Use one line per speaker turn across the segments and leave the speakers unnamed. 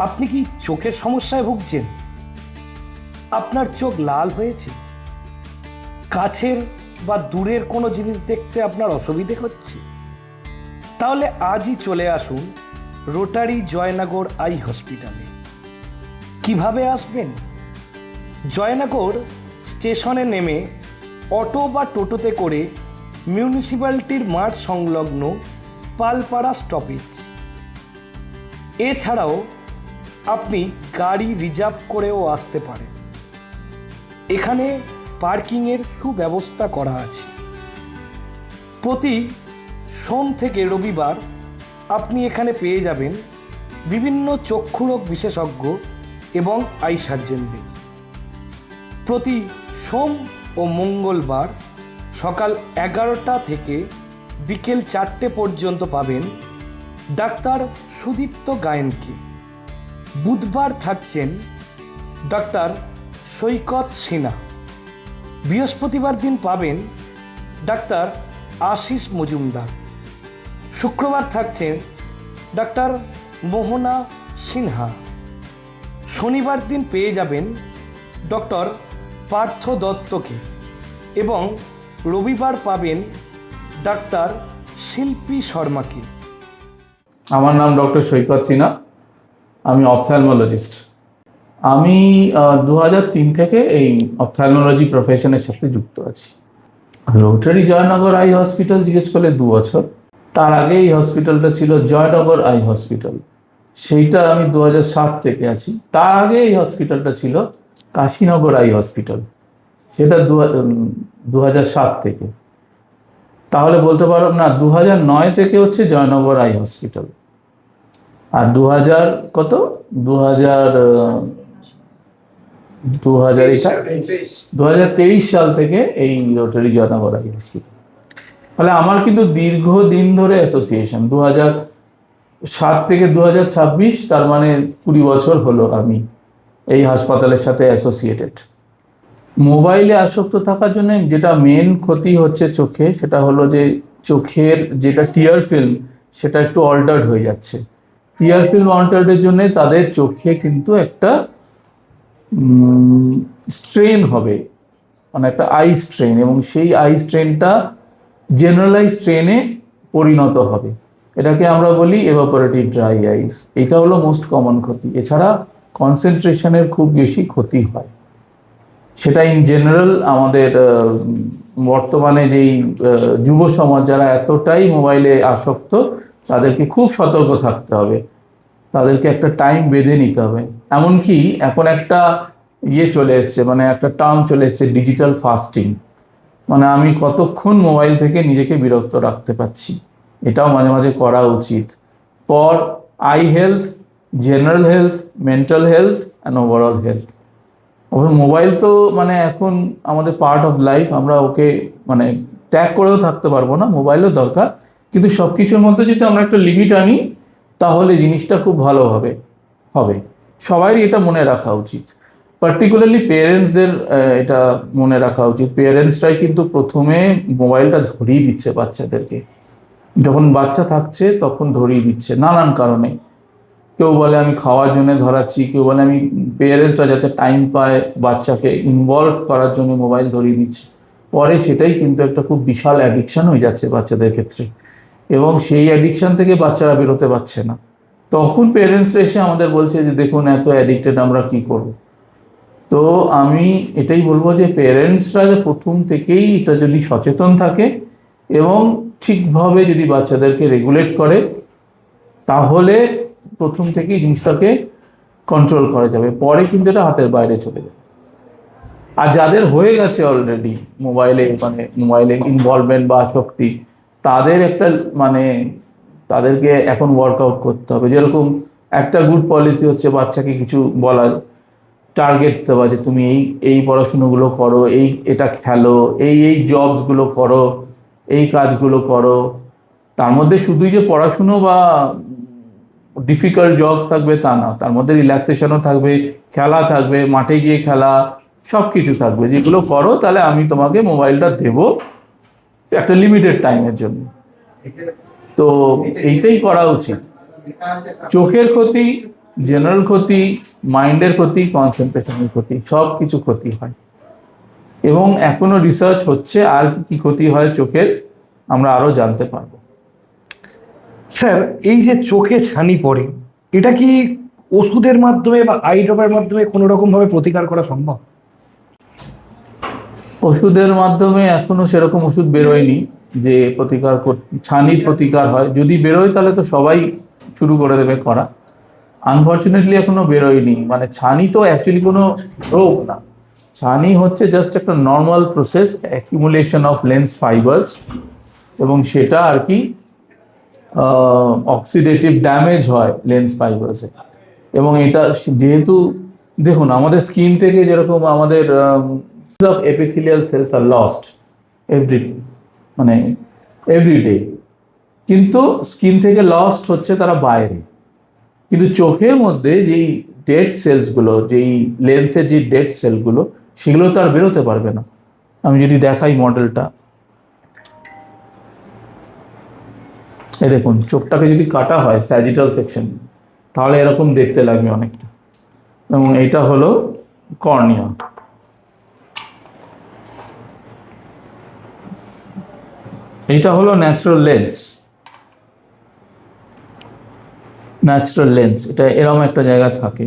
আপনি কি চোখের সমস্যায় ভুগছেন? আপনার চোখ লাল হয়েছে? কাছের বা দূরের কোনো জিনিস দেখতে আপনার অসুবিধে হচ্ছে? তাহলে আজই চলে আসুন রোটারি জয়নগর আই হসপিটালে। কিভাবে আসবেন? জয়নগর স্টেশনে নেমে অটো বা টোটোতে করে মিউনিসিপ্যালিটির মাঠ সংলগ্ন পালপাড়া স্টপেজ। এছাড়াও আপনি গাড়ি রিজার্ভ করেও আসতে পারেন। এখানে পার্কিংয়ের সুব্যবস্থা করা আছে। প্রতি সোম থেকে রবিবার আপনি এখানে পেয়ে যাবেন বিভিন্ন চক্ষুরোগ বিশেষজ্ঞ এবং আই সার্জনদের। প্রতি সোম ও মঙ্গলবার সকাল 11টা থেকে বিকেল 4টে পর্যন্ত পাবেন ডাক্তার সুদীপ্ত গায়েনকে। বুধবার থাকছেন ডাক্তার সৈকত সিনহা। বৃহস্পতিবার দিন পাবেন ডাক্তার আশিস মজুমদার। শুক্রবার থাকছেন ডাক্তার মোহনা সিনহা। শনিবার দিন পেয়ে যাবেন ডক্টর পার্থ দত্তকে এবং রবিবার পাবেন ডাক্তার শিল্পী শর্মাকে।
আমার নাম ডক্টর সৈকত সিনহা, আমি অপথ্যালমোলজিস্ট। আমি 2003 থেকে এই অপথ্যালমোলজি প্রফেশনের সাথে যুক্ত আছি। রোটারি জয়নগর আই হসপিটাল জিজ্ঞেস করলে 2 বছর। তার আগে এই হসপিটালটা ছিল জয়নগর আই হসপিটাল, সেইটা আমি 2007 থেকে আছি। তার আগে এই হসপিটালটা ছিল কাশীনগর আই হসপিটাল, সেটা 2007 থেকে। তাহলে বলতে পারো না, 2009 থেকে হচ্ছে জয়নগর আই হসপিটাল। আর 2023 সাল থেকে এই রোটারি জয়নগর আই হসপিটাল। ফলে আমার কিন্তু দীর্ঘদিন ধরে অ্যাসোসিয়েশন, 2007 থেকে 2026, তার মানে 20 বছর হলো আমি এই হাসপাতালের সাথে অ্যাসোসিয়েটেড। মোবাইলে আসক্ত থাকার জন্য যেটা মেন ক্ষতি হচ্ছে চোখে, সেটা হলো যে চোখের যেটা টিয়ার ফিল্ম, সেটা একটু অল্টার্ড হয়ে যাচ্ছে। টিয়ার ফিল্ম অল্টার্ডের জন্য তাদের চোখে কিন্তু একটা স্ট্রেন হবে, মানে একটা আই স্ট্রেন, এবং সেই আই স্ট্রেনটা জেনারেলাইজ স্ট্রেনে পরিণত হবে। এটাকে আমরা বলি এভাপোরেটিভ ড্রাই আইস। এটা হলো মোস্ট কমন ক্ষতি। এছাড়া কনসেন্ট্রেশনের খুব বেশি ক্ষতি হয়। সেটা ইন জেনারেল আমাদের বর্তমানে যেই যুব সমাজ যারা এতটাই মোবাইলে আসক্ত, তাদেরকে খুব সতর্ক থাকতে হবে। তাদেরকে একটা টাইম বেঁধে নিতে হবে। এমনকি এখন একটা চলে এসছে, মানে একটা টার্ম চলে এসছে, ডিজিটাল ফাস্টিং। মানে আমি কতক্ষণ মোবাইল থেকে নিজেকে বিরক্ত রাখতে পারছি, এটাও মাঝে মাঝে করা উচিত। For I health, general health, mental health and overall health. Mobile তো মানে এখন আমাদের পার্ট অফ লাইফ, আমরা ওকে মানে ত্যাগ করেও থাকতে পারবো না, মোবাইলও দরকার। কিন্তু সব কিছুর মধ্যে যদি আমরা একটা লিমিট আনি, তাহলে জিনিসটা খুব ভালোভাবে হবে। সবারই এটা মনে রাখা উচিত, পার্টিকুলারলি পেরেন্টসদের এটা মনে রাখা উচিত। পেরেন্টসরাই কিন্তু প্রথমে মোবাইলটা ধরিয়ে দিচ্ছে বাচ্চাদেরকে। যখন বাচ্চা থাকছে তখন ধরিয়ে দিচ্ছে নানান কারণে। কেউ বলে আমি খাওয়ার জন্য ধরাচ্ছি, কেউ বলে আমি পেরেন্টসরা যাতে টাইম পায় বাচ্চাকে ইনভলভ করার জন্য মোবাইল ধরিয়ে দিচ্ছি। পরে সেটাই কিন্তু একটা খুব বিশাল অ্যাডিকশন হয়ে যাচ্ছে বাচ্চাদের ক্ষেত্রে, এবং সেই অ্যাডিকশন থেকে বাচ্চারা বেরোতে পারছে না। তখন পেরেন্টসরা এসে আমাদের বলছে যে দেখুন এত অ্যাডিক্টেড, আমরা কি করব। তো আমি এটাই বলবো যে পেরেন্টসরা প্রথম থেকেই এটা যদি সচেতন থাকে এবং ঠিকভাবে যদি বাচ্চাদেরকে রেগুলেট করে, তাহলে প্রথম থেকেই জিনিসটাকে কন্ট্রোল করা যাবে। পরে কিন্তু এটা হাতের বাইরে চলে যাবে। আর যাদের হয়ে গেছে অলরেডি মোবাইলে ইনভলভমেন্ট বা আসক্তি, তাদের একটা তাদেরকে এখন ওয়ার্কআউট করতে হবে। যেরকম একটা গুড পলিসি হচ্ছে বাচ্চাকে কিছু বলা, টার্গেটস দেওয়া, যে তুমি এই পড়াশুনোগুলো করো, এটা খেলো, এই জবসগুলো করো, এই কাজগুলো করো। তার মধ্যে শুধুই যে পড়াশুনো বা ডিফিকাল্ট জবস থাকবে তা না, তার মধ্যে রিল্যাক্সেশনও থাকবে, খেলা থাকবে, মাঠে গিয়ে খেলা, সব কিছু থাকবে। যেগুলো করো, তাহলে আমি তোমাকে মোবাইলটা দেবো একটা লিমিটেড টাইমের জন্য। তো এইটাই করা উচিত। চোখের ক্ষতি জেনারেল ক্ষতি, মাইন্ডের ক্ষতি, কনসেন্ট্রেশনের ক্ষতি, সব কিছু ক্ষতি হয়। এবং এখনো রিসার্চ হচ্ছে আর কি ক্ষতি হয় চোখের, আমরা আরো জানতে পারবো।
স্যার, এই যে চোখে ছানি পড়ে, এটা কি ওষুধের মাধ্যমে বা আই ড্রপের মাধ্যমে কোনো রকম ভাবে প্রতিকার করা সম্ভব?
ওষুধের মাধ্যমে এখনো সেরকম ওষুধ বেরোয়নি যে ছানির প্রতিকার হয়। যদি বেরোয় তাহলে তো সবাই শুরু করে দেবে করা। আনফর্চুনেটলি এখনো বেরোয়নি। মানে ছানি তো অ্যাকচুয়ালি কোনো রোগ না, ছানি হচ্ছে জাস্ট একটা normal process, accumulation of lens fibres, এবং সেটা আর কি অক্সিডেটিভ ড্যামেজ হয় লেন্স ফাইবার্সে। এবং এটা যেহেতু দেখুন আমাদের স্কিন থেকে যেরকম আমাদের epithelial cells are lost every day, কিন্তু স্কিন থেকে লস্ট হচ্ছে তারা বাইরে, কিন্তু চোখের মধ্যে যেই ডেড সেলসগুলো, যেই লেন্সের যে ডেড সেলগুলো, সেগুলো তো আর বেরোতে পারবে না। আমি যদি দেখাই মডেলটা, এই দেখুন চোখটাকে যদি কাটা হয় স্যাজিটাল সেকশন, তাহলে এরকম দেখতে লাগবে অনেকটা। এবং এইটা হলো কর্নিয়া। এইটা হলো ন্যাচারাল লেন্স। এটা এরকম একটা জায়গা থাকে।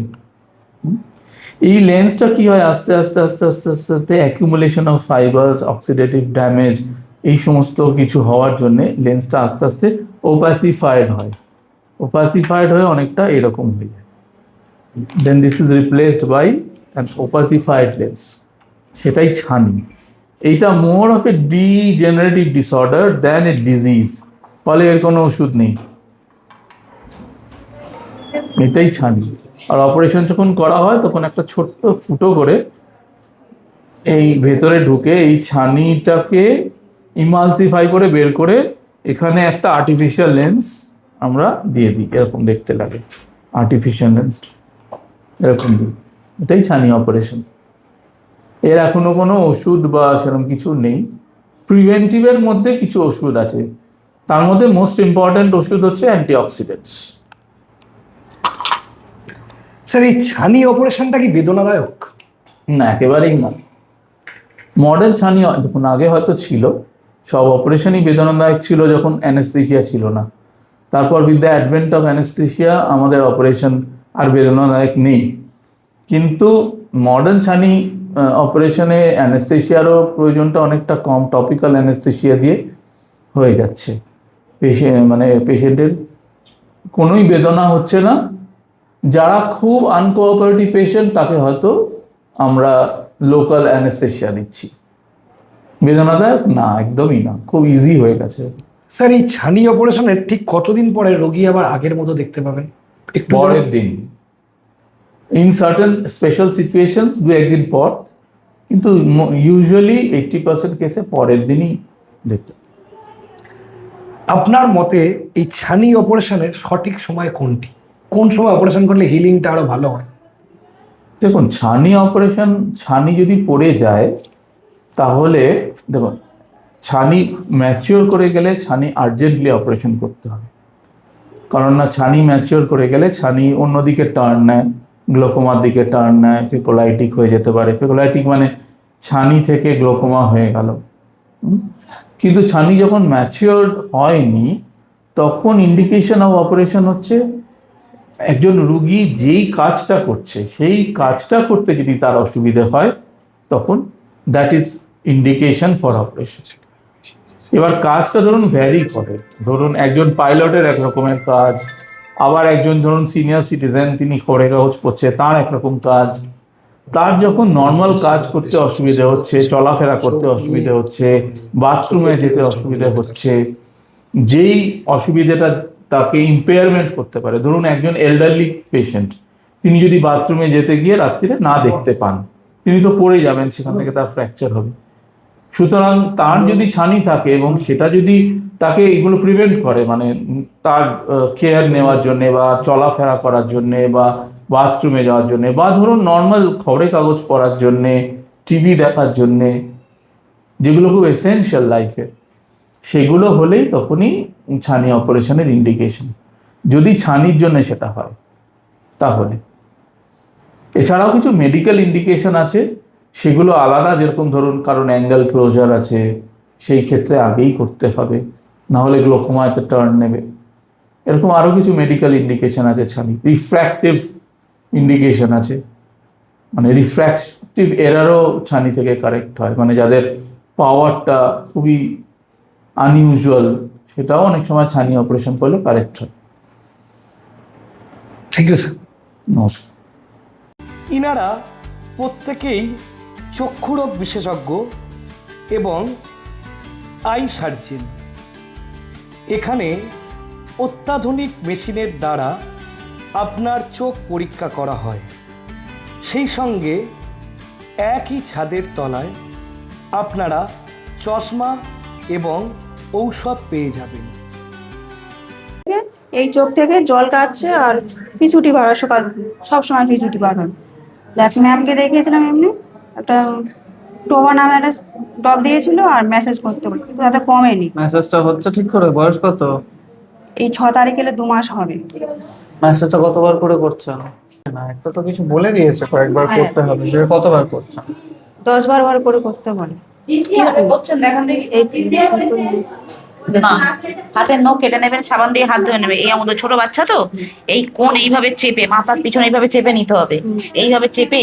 এই লেন্সটা কি হয়, আস্তে আস্তে আস্তে আস্তে আস্তে আস্তে accumulation of fibres, oxidative damage, এই সমস্ত কিছু হওয়ার জন্য লেন্সটা আস্তে আস্তে ওপাসিফাইড হয়ে অনেকটা এরকম হয়ে যায়। Then this is replaced by an opacified lens, সেটাই ছানি। এইটা more of a degenerative disorder than a disease, ফলে এর কোনো ওষুধ নেই, এটাই ছানি। আর অপারেশন যখন করা হয় তখন একটা ছোট্ট ফুটো করে এই ভেতরে ঢুকে এই ছানিটাকে ইমালসিফাই করে বের করে এখানে একটা আর্টিফিশিয়াল লেন্স আমরা দিয়ে দিই, এরকম দেখতে লাগে আর্টিফিশিয়াল লেন্সটা, এরকম দিই। এটাই ছানি অপারেশন। এর এখনো কোনো ওষুধ বা সেরকম কিছু নেই। প্রিভেন্টিভের মধ্যে কিছু ওষুধ আছে, তার মধ্যে মোস্ট ইম্পর্ট্যান্ট ওষুধ হচ্ছে অ্যান্টিঅক্সিডেন্টস।
স্যার, এই ছানি অপারেশনটা কি বেদনাদায়ক?
না, একেবারেই না। মডার্ন ছানি দেখুন, আগে হয়তো ছিল, সব অপারেশনই বেদনাদায়ক ছিল যখন অ্যানেস্থেসিয়া ছিল না। তারপর with the advent of anaesthesia আমাদের অপারেশন আর বেদনাদায়ক নেই। কিন্তু মডার্ন ছানি অপারেশনে অ্যানেস্থেসিয়ারও প্রয়োজনটা অনেকটা কম, টপিক্যাল অ্যানেস্থেসিয়া দিয়ে হয়ে যাচ্ছে। পেশেন্টের কোনোই বেদনা হচ্ছে না। যারা খুব আনকোঅপারেটিভ পেশেন্ট তাকে হয়তো আমরা লোকাল অ্যানেস্থেসিয়া দিচ্ছি। বেদনাদায়ক না, একদমই না, খুব ইজি হয়ে গেছে।
স্যার, এই ছানি অপারেশনের ঠিক কতদিন পরে রোগী আবার আগের মতো দেখতে পাবেন? একটু
পরের দিন, ইন সার্টেন স্পেশাল সিচুয়েশনস দু একদিন পর, কিন্তু ইউজুয়ালি 80% কেসে পরের দিনই দেখতে।
আপনার মতে এই ছানি অপারেশনের সঠিক সময় কোনটি? কোন সময় অপারেশন করলে হিলিংটা আরো ভালো হয়?
দেখুন, ছানি যদি পড়ে যায় তাহলে দেখুন, ছানি ম্যাচিওর করে গেলে ছানি আর্জেন্টলি অপারেশন করতে হবে। কারণ না, ছানি ম্যাচিওর করে গেলে ছানি অন্যদিকে টার্ন নেয়, গ্লোকোমার দিকে টার্ন নেয়, ফেকোলাইটিক হয়ে যেতে পারে। ফেকোলাইটিক মানে ছানি থেকে গ্লোকোমা হয়ে গেল। কিন্তু ছানি যখন ম্যাচিওর হয়নি, তখন ইন্ডিকেশন অফ অপারেশন হচ্ছে একজন রুগী যেই কাজটা করছে সেই কাজটা করতে যদি তার অসুবিধে হয়, তখন that is indication for operation. এবার কাজটা ধরুন ভ্যারি করে, ধরুন একজন পাইলটের এক রকমের কাজ, আবার একজন ধরুন সিনিয়র সিটিজেন, তিনি খবরের কাগজ পড়ছে, তার একরকম কাজ। তার যখন নর্মাল কাজ করতে অসুবিধে হচ্ছে, চলাফেরা করতে অসুবিধে হচ্ছে, বাথরুমে যেতে অসুবিধে হচ্ছে, যেই অসুবিধাটা তাকে ইম্পেয়ারমেন্ট করতে পারে, ধরুন একজন এল্ডারলি পেশেন্ট, তিনি যদি বাথরুমে যেতে গিয়ে রাত্রিরে না দেখতে পান, তিনি তো পড়ে যাবেন, সেখান থেকে তার ফ্র্যাকচার হবে। সুতরাং তার যদি ছানি থাকে এবং সেটা যদি তাকে এগুলো প্রিভেন্ট করে, মানে তার কেয়ার নেওয়ার জন্য বা চলাফেরা করার জন্য বা বাথরুমে যাওয়ার জন্য বা ধরুন নর্মাল খবরের কাগজ পড়ার জন্যে, টিভি দেখার জন্যে, যেগুলো খুব এসেনশিয়াল লাইফে, সেগুলো হলেই তখনই ছানি অপারেশনের ইন্ডিকেশন, যদি ছানির জন্য সেটা হয়। তাহলে। এছাড়াও কিছু মেডিকেল ইন্ডিকেশন আছে, সেগুলো আলাদা, যেরকম ধরুন কারণ অ্যাঙ্গেল ক্লোজার আছে, সেই ক্ষেত্রে আগেই করতে হবে, না হলে গ্লোকোমাতে টার্ন নেবে। এরকম আরও কিছু মেডিকেল ইন্ডিকেশন আছে। ছানি রিফ্র্যাক্টিভ ইন্ডিকেশন আছে, মানে রিফ্র্যাক্টিভ এরারও ছানি থেকে কারেক্ট হয়, মানে যাদের পাওয়ারটা খুবই আনইউজুয়াল, সেটাও অনেক সময় ছানি অপারেশন করলে কারেক্ট হয়।
ঠিক আছে স্যার।
নমস্কার।
ইনারা প্রত্যেকেই চক্ষুরোগ বিশেষজ্ঞ এবং আই সার্জন। এখানে অত্যাধুনিক মেশিনের দ্বারা আপনার চোখ পরীক্ষা করা হয়, সেই সঙ্গে একই ছাদের তলায় আপনারা চশমা এবং ঔষধ পেয়ে যাবেন।
এই চোখ থেকে জল কাটছে আর পিছুটি বার হয়, সবসময় পিছুটি বার হয়। দেখ ম্যামকে দেখিয়েছিলাম, এমনি একটা টোবা নামে একটা ডব দিয়েছিল আর মেসেজ করতে বলে, তাতে কমেনি।
মেসেজটা হচ্ছে ঠিক করে? বয়স কত?
এই 6 তারিখ এলে 2 মাস হবে।
মেসেজটা কতবার করে করছেন? না, একটা তো কিছু বলে দিয়েছে কয়েকবার করতে হবে, যে কতবার করছেন?
10-12 বার করে করতে বলে।
কিভাবে করছেন দেখান দেখি। না, হাতের নখ কেটে নেবেন, সাবান দিয়ে হাত ধুয়ে নেবে। এই আমাদের ছোট বাচ্চা তো, এই কোণ এইভাবে চেপে, মাথার পিছনে এইভাবে চেপে নিতে হবে, এইভাবে চেপে,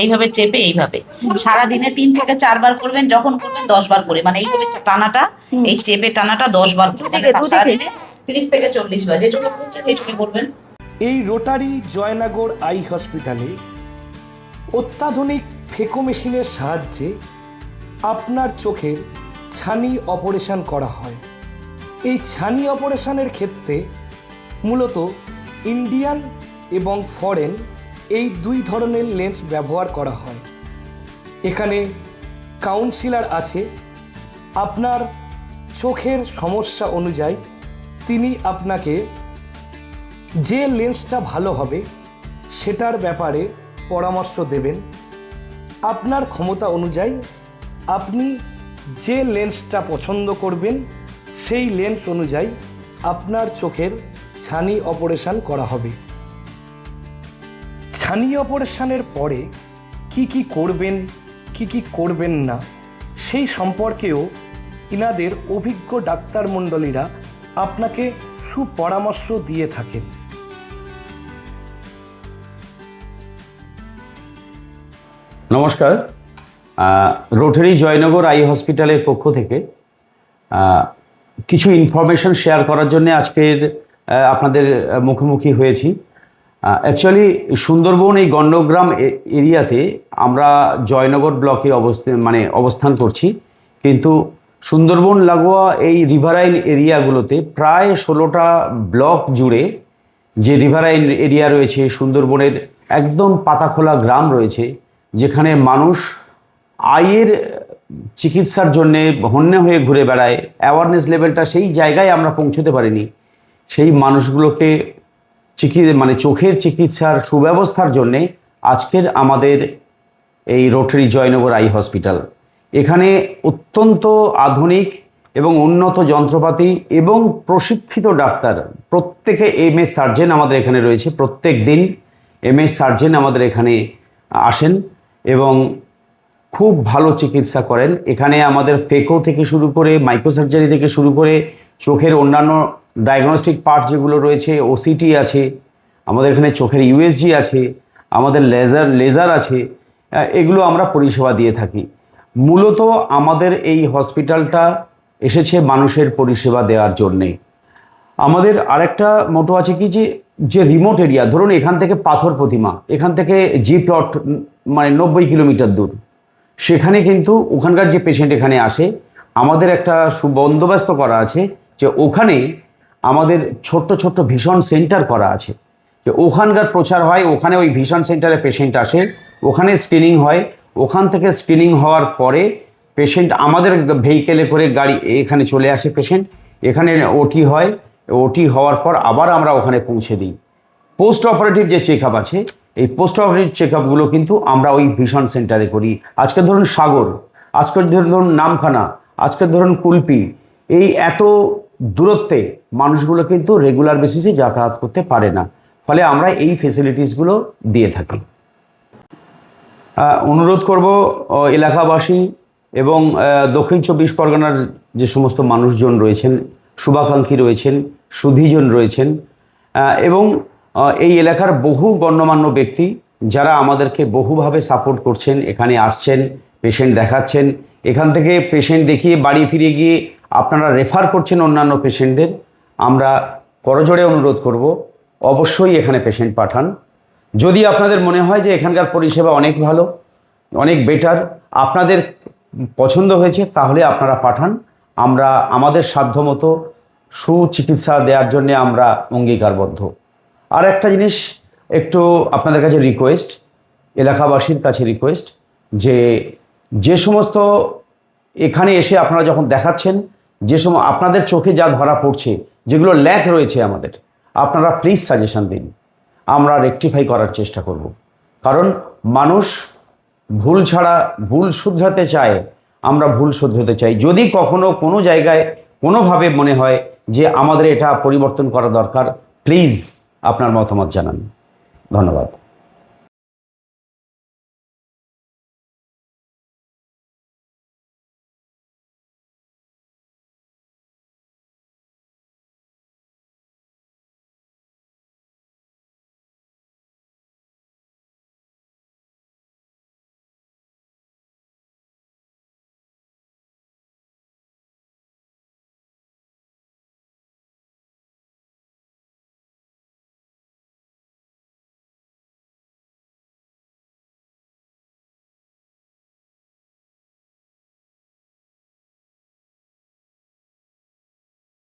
এইভাবে চেপে, এইভাবে সারাদিনে 3 থেকে 4 বার করবেন। যখন করবেন 10 বার করে, মানে এইভাবে টানাটা, এই চেপে টানাটা 10 বার করবেন। সারাদিনে 30 থেকে 40 বার, যে চোখে করছেন সেই চোখে করবেন।
এই রোটারি জয়নগর আই হসপিটালে অত্যাধুনিক ফেকো মেশিনের সাহায্যে আপনার চোখের ছানি অপারেশন করা হয়। এই ছানি অপারেশনের ক্ষেত্রে মূলত ইন্ডিয়ান এবং ফরেন এই 2 ধরনের লেন্স ব্যবহার করা হয়। এখানে কাউন্সিলর আছে, আপনার চোখের সমস্যা অনুযায়ী তিনি আপনাকে যে লেন্সটা ভালো হবে সেটার ব্যাপারে পরামর্শ দেবেন। আপনার ক্ষমতা অনুযায়ী আপনি যে লেন্সটা পছন্দ করবেন সেই লেন্স অনুযায়ী আপনার চোখের ছানি অপারেশন করা হবে। ছানি অপারেশনের পরে কি কি করবেন, কি কি করবেন না, সেই সম্পর্কেও ইনাদের অভিজ্ঞ ডাক্তার মণ্ডলীরা আপনাকে সুপরামর্শ দিয়ে থাকেন।
নমস্কার, রোটারি জয়নগর আই হসপিটালের পক্ষ থেকে কিছু ইনফরমেশন শেয়ার করার জন্য আজকের আপনাদের মুখোমুখি হয়েছি। অ্যাকচুয়ালি সুন্দরবন এই গণ্ডগ্রাম এরিয়াতে আমরা জয়নগর ব্লকে অবস্থান করছি, কিন্তু সুন্দরবন লাগোয়া এই রিভারাইন এরিয়াগুলোতে প্রায় 16টা ব্লক জুড়ে যে রিভারাইন এরিয়া রয়েছে, সুন্দরবনের একদম পাতাখোলা গ্রাম রয়েছে, যেখানে মানুষ আয়ের চিকিৎসার জন্যে হন্যে হয়ে ঘুরে বেড়ায়। অ্যাওয়ারনেস লেভেলটা সেই জায়গায় আমরা পৌঁছতে পারিনি। সেই মানুষগুলোকে চোখের চিকিৎসার সুব্যবস্থার জন্যে আজকের আমাদের এই রোটারি জয়নগর আই হসপিটাল। এখানে অত্যন্ত আধুনিক এবং উন্নত যন্ত্রপাতি এবং প্রশিক্ষিত ডাক্তার, প্রত্যেকে এমএস সার্জন আমাদের এখানে রয়েছে। প্রত্যেক দিন এমএস সার্জন আমাদের এখানে আসেন এবং খুব ভালো চিকিৎসা করেন। এখানে আমাদের ফেকো থেকে শুরু করে, মাইক্রোসার্জারি থেকে শুরু করে, চোখের অন্যান্য ডায়াগনস্টিক পার্ট যেগুলো রয়েছে, ওসিটি আছে, আমাদের এখানে চোখের ইউএসজি আছে, আমাদের লেজার আছে, এগুলো আমরা পরিষেবা দিয়ে থাকি। মূলত আমাদের এই হসপিটালটা এসেছে মানুষের পরিষেবা দেওয়ার জন্যে। আমাদের আরেকটা মোটো আছে কি, যে রিমোট এরিয়া, ধরুন এখান থেকে পাথর প্রতিমা, এখান থেকে জি প্লট 90 কিলোমিটার দূর, সেখানে কিন্তু ওখানকার যে পেশেন্ট এখানে আসে, আমাদের একটা সুবন্দোবস্ত করা আছে যে ওখানে আমাদের ছোট্ট ছোট্ট ভিশন সেন্টার করা আছে, যে ওখানকার প্রচার হয়, ওখানে ওই ভিশন সেন্টারে পেশেন্ট আসে, ওখানে স্ক্রিনিং হয়, ওখান থেকে স্ক্রিনিং হওয়ার পরে পেশেন্ট আমাদের ভেহিকেলে করে গাড়ি এখানে চলে আসে, পেশেন্ট এখানে ওটি হয়, ওটি হওয়ার পর আবার আমরা ওখানে পৌঁছে দিই। পোস্ট অপারেটিভ যে চেক আপ আছে, এই পোস্ট অপারেটিভ চেক আপগুলো কিন্তু আমরা ওই ভিশন সেন্টারে করি। আজকে ধরুন সাগর, আজকের ধরুন নামখানা, আজকের ধরুন কুলপি, এই এত দূরত্বে মানুষগুলো কিন্তু রেগুলার বেসিসে যাতায়াত করতে পারে না। ফলে আমরা এই ফেসিলিটিসগুলো দিয়ে থাকি। অনুরোধ করব এলাকাবাসী এবং দক্ষিণ 24 পরগনার যে সমস্ত মানুষজন রয়েছেন, শুভাকাঙ্ক্ষী রয়েছেন, সুধীজন রয়েছেন এবং এই এলাকার বহু গণ্যমান্য ব্যক্তি যারা আমাদেরকে বহুভাবে সাপোর্ট করছেন, এখানে আসছেন, পেশেন্ট দেখাচ্ছেন, এখান থেকে পেশেন্ট দেখিয়ে বাড়ি ফিরে গিয়ে আপনারা রেফার করছেন অন্যান্য পেশেন্টদের, আমরা করজোড়ে অনুরোধ করব অবশ্যই এখানে পেশেন্ট পাঠান। যদি আপনাদের মনে হয় যে এখানকার পরিষেবা অনেক ভালো, অনেক বেটার, আপনাদের পছন্দ হয়েছে, তাহলে আপনারা পাঠান। আমরা আমাদের সাধ্যমতো সুচিকিৎসা দেওয়ার জন্য আমরা অঙ্গীকারবদ্ধ। আর একটা জিনিস একটু আপনাদের কাছে রিকোয়েস্ট, এলাকাবাসীর কাছে রিকোয়েস্ট, যে সমস্ত এখানে এসে আপনারা যখন দেখাচ্ছেন, যে সময় আপনাদের চোখে যা ধরা পড়ছে, যেগুলো ল্যাক রয়েছে আমাদের, আপনারা প্লিজ সাজেশন দিন, আমরা রেকটিফাই করার চেষ্টা করব। কারণ মানুষ ভুল ছাড়া ভুল শুধরাতে চায়, আমরা ভুল শুধরাতে চাই। যদি কখনো কোনো জায়গায় কোনোভাবে মনে হয় যে আমাদের এটা পরিবর্তন করা দরকার, প্লিজ আপনার মতামত জানান। ধন্যবাদ।